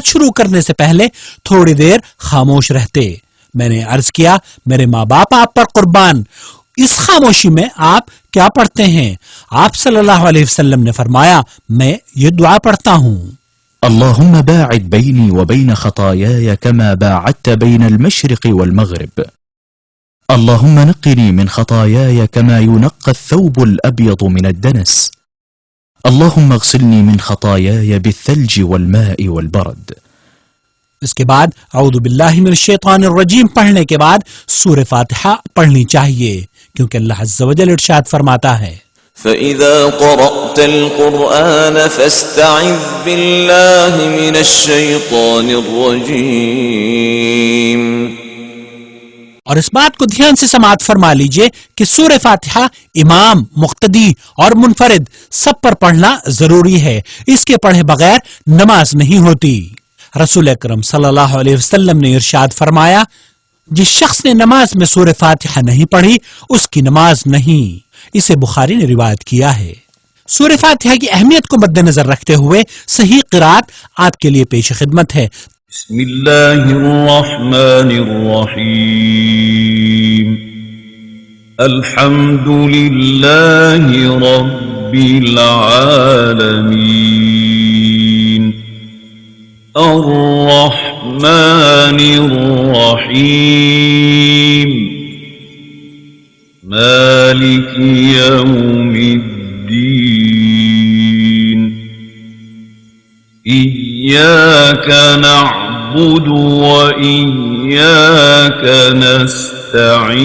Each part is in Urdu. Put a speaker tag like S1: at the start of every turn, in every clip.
S1: قرات شروع کرنے سے پہلے تھوڑی دیر خاموش رہتے۔ میں نے عرض کیا میرے ماں باپ آپ پر قربان، اس خاموشی میں آپ کیا پڑھتے ہیں؟ آپ صلی اللہ علیہ وسلم نے فرمایا میں یہ دعا پڑھتا ہوں،
S2: اللهم باعد بيني وبين خطاياي كما باعدت بين المشرق والمغرب. اللهم نقني من خطاياي كما ينقى الثوب الأبيض من الدنس. اللهم اغسلني من خطاياي بالثلج والماء والبرد.
S1: اس کے بعد اعوذ باللہ من الشیطان الرجیم پڑھنے کے بعد سورہ فاتحہ پڑھنی چاہیے، کیونکہ اللہ عز و جل ارشاد فرماتا ہے
S3: فَإِذَا قَرَأْتَ الْقُرْآنَ فَاسْتَعِذْ بِاللَّهِ مِنَ الشَّيْطَانِ الرَّجِيمِ۔
S1: اور اس بات کو دھیان سے سماعت فرما لیجئے کہ سورہ فاتحہ امام، مقتدی اور منفرد سب پر پڑھنا ضروری ہے، اس کے پڑھے بغیر نماز نہیں ہوتی۔ رسول اکرم صلی اللہ علیہ وسلم نے ارشاد فرمایا جس شخص نے نماز میں سورہ فاتحہ نہیں پڑھی اس کی نماز نہیں، اسے بخاری نے روایت کیا ہے۔ سورہ فاتحہ کی اہمیت کو مد نظر رکھتے ہوئے صحیح قرات آپ کے لیے پیش خدمت ہے۔
S4: بسم اللہ الرحمن الرحیم، الحمد للہ رب العالمین، الرحمن الرحیم، مالک یوم الدین، إياك نعبد وإياك نستعين،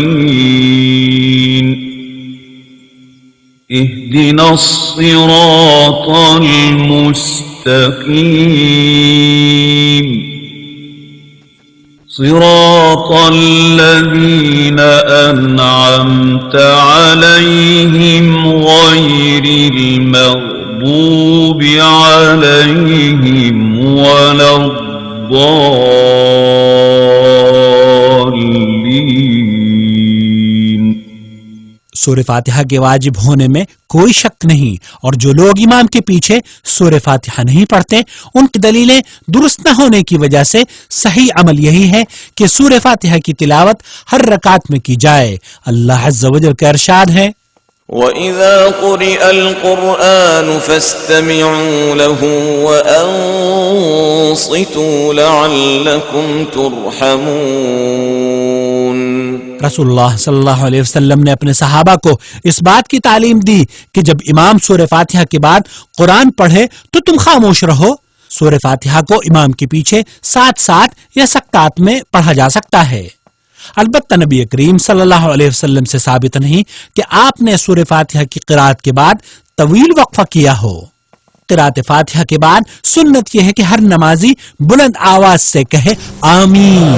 S4: اهدنا الصراط المستقيم، صراط الذين أنعمت عليهم غير المغضوب عليهم ولا الضالين۔
S1: سورہ فاتحہ کے واجب ہونے میں کوئی شک نہیں، اور جو لوگ امام کے پیچھے سورہ فاتحہ نہیں پڑھتے ان کی دلیلیں درست نہ ہونے کی وجہ سے صحیح عمل یہی ہے کہ سورہ فاتحہ کی تلاوت ہر رکعت میں کی جائے۔ اللہ عز و جل کا ارشاد ہے
S3: وَإِذَا قُرِئَ الْقُرْآنُ فَاسْتَمِعُوا لَهُ وَأَنصِتُوا لَعَلَّكُمْ تُرْحَمُونَ۔
S1: رسول اللہ صلی اللہ علیہ وسلم نے اپنے صحابہ کو اس بات کی تعلیم دی کہ جب امام سورہ فاتحہ کے بعد قرآن پڑھے تو تم خاموش رہو۔ سورہ فاتحہ کو امام کے پیچھے ساتھ ساتھ یا سکتات میں پڑھا جا سکتا ہے، البتہ نبی کریم صلی اللہ علیہ وسلم سے ثابت نہیں کہ آپ نے سورہ فاتحہ کی قرات کے بعد طویل وقفہ کیا ہو۔ قرات فاتحہ کے بعد سنت یہ ہے کہ ہر نمازی بلند آواز سے کہے آمین۔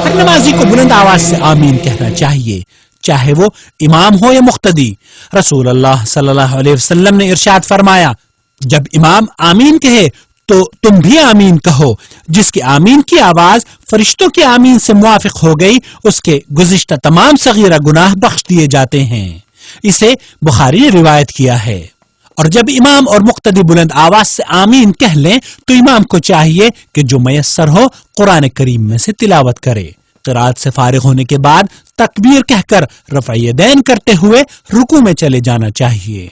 S1: ہر نمازی کو بلند آواز سے آمین کہنا چاہیے، چاہے وہ امام ہو یا مقتدی۔ رسول اللہ صلی اللہ علیہ وسلم نے ارشاد فرمایا جب امام آمین کہے تو تم بھی آمین کہو، جس کی آمین کی آواز فرشتوں کی آمین سے موافق ہو گئی اس کے گزشتہ تمام صغیرہ گناہ بخش دیے جاتے ہیں۔ اسے بخاری نے روایت کیا ہے۔ اور جب امام اور مقتدی بلند آواز سے آمین کہہ لیں تو امام کو چاہیے کہ جو میسر ہو قرآن کریم میں سے تلاوت کرے۔ قرات سے فارغ ہونے کے بعد تکبیر کہہ کر رفع یدین کرتے ہوئے رکوع میں چلے جانا چاہیے۔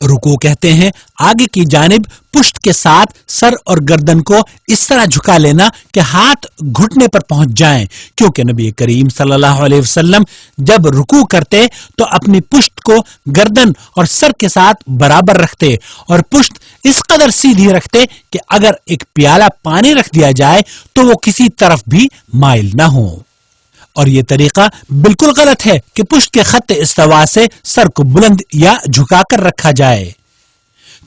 S1: رکوع کہتے ہیں آگے کی جانب پشت کے ساتھ سر اور گردن کو اس طرح جھکا لینا کہ ہاتھ گھٹنے پر پہنچ جائیں، کیونکہ نبی کریم صلی اللہ علیہ وسلم جب رکوع کرتے تو اپنی پشت کو گردن اور سر کے ساتھ برابر رکھتے اور پشت اس قدر سیدھی رکھتے کہ اگر ایک پیالہ پانی رکھ دیا جائے تو وہ کسی طرف بھی مائل نہ ہو۔ اور یہ طریقہ بالکل غلط ہے کہ پشت کے خط استوا سے سر کو بلند یا جھکا کر رکھا جائے،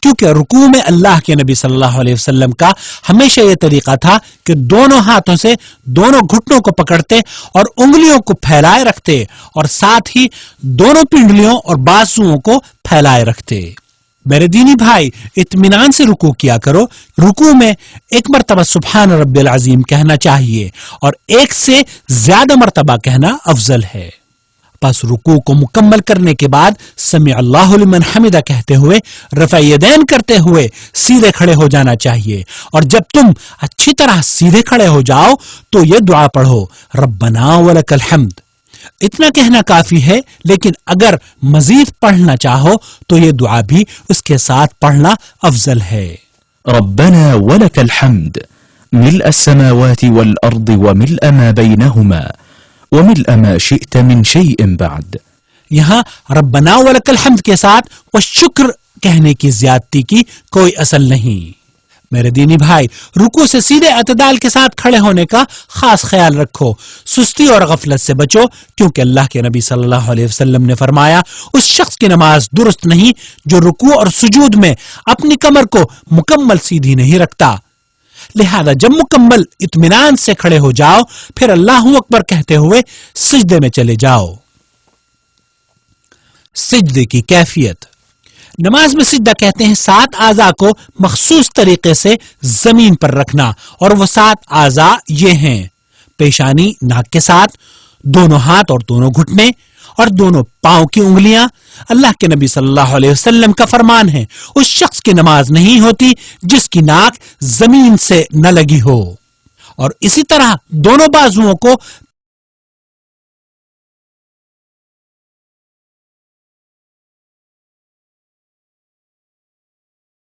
S1: کیونکہ رکوع میں اللہ کے نبی صلی اللہ علیہ وسلم کا ہمیشہ یہ طریقہ تھا کہ دونوں ہاتھوں سے دونوں گھٹنوں کو پکڑتے اور انگلیوں کو پھیلائے رکھتے اور ساتھ ہی دونوں پنڈلیوں اور بازوؤں کو پھیلائے رکھتے۔ میرے دینی بھائی اطمینان سے رکوع کیا کرو۔ رکوع میں ایک مرتبہ سبحان رب العظیم کہنا چاہیے اور ایک سے زیادہ مرتبہ کہنا افضل ہے۔ پس رکوع کو مکمل کرنے کے بعد سمع اللہ لمن حمدہ کہتے ہوئے رفع یدین کرتے ہوئے سیدھے کھڑے ہو جانا چاہیے، اور جب تم اچھی طرح سیدھے کھڑے ہو جاؤ تو یہ دعا پڑھو ربنا ولک الحمد۔ اتنا کہنا کافی ہے، لیکن اگر مزید پڑھنا چاہو تو یہ دعا بھی اس کے ساتھ پڑھنا افضل ہے۔
S2: ربنا ولك الحمد ملء السماوات والأرض وملء ما بينهما وملء ما شئت من شيء بعد۔
S1: یہاں ربنا ولک الحمد کے ساتھ وہ شکر کہنے کی زیادتی کی کوئی اصل نہیں۔ میرے دینی بھائی، رکوع سے سیدھے اعتدال کے ساتھ کھڑے ہونے کا خاص خیال رکھو، سستی اور غفلت سے بچو، کیونکہ اللہ کے نبی صلی اللہ علیہ وسلم نے فرمایا اس شخص کی نماز درست نہیں جو رکوع اور سجود میں اپنی کمر کو مکمل سیدھی نہیں رکھتا۔ لہذا جب مکمل اطمینان سے کھڑے ہو جاؤ پھر اللہ اکبر کہتے ہوئے سجدے میں چلے جاؤ۔ سجدے کی کیفیت۔ نماز میں سجدہ کہتے ہیں 7 اعضاء کو مخصوص طریقے سے زمین پر رکھنا، اور وہ 7 اعضاء یہ ہیں: پیشانی ناک کے ساتھ، دونوں ہاتھ اور دونوں گھٹنے، اور دونوں پاؤں کی انگلیاں۔ اللہ کے نبی صلی اللہ علیہ وسلم کا فرمان ہے اس شخص کی نماز نہیں ہوتی جس کی ناک زمین سے نہ لگی ہو۔ اور اسی طرح دونوں بازوؤں کو